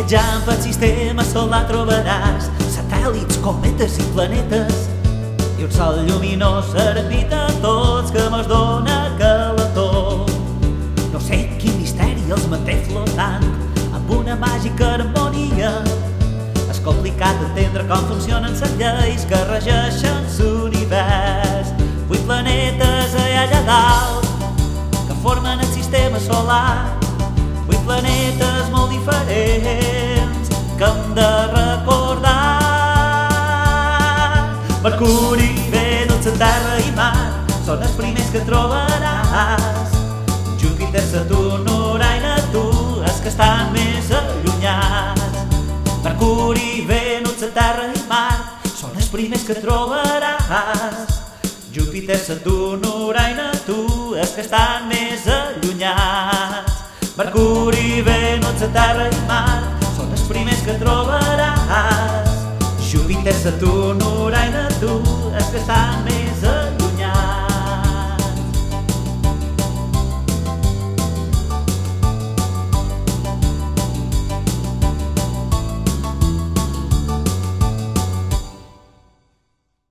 Viatjant pel sistema solar trobaràs satèl·lits, cometes i planetes i un sol lluminós servit a tots que mos dona calor. No sé quin misteri els manté flotant amb una màgica harmonia. És complicat entendre com funcionen les lleis que regeixen l'univers. 8 planetes allà dalt que formen el sistema solar. 8 planetes molt diferents que hem de recordar. Mercuri, Venus, Terra i Mart són els primers que trobaràs. Júpiter, Saturn, Urà i Neptú els que estan més allunyats. Mercuri, Venus, Terra i Mart són els primers que trobaràs. Júpiter, Saturn, Urà i Neptú els que estan més allunyats. Mercuri, Venus, Terra i Mart són els primers que trobaràs. Júpiter, Saturn, Urà i Neptú els que estan més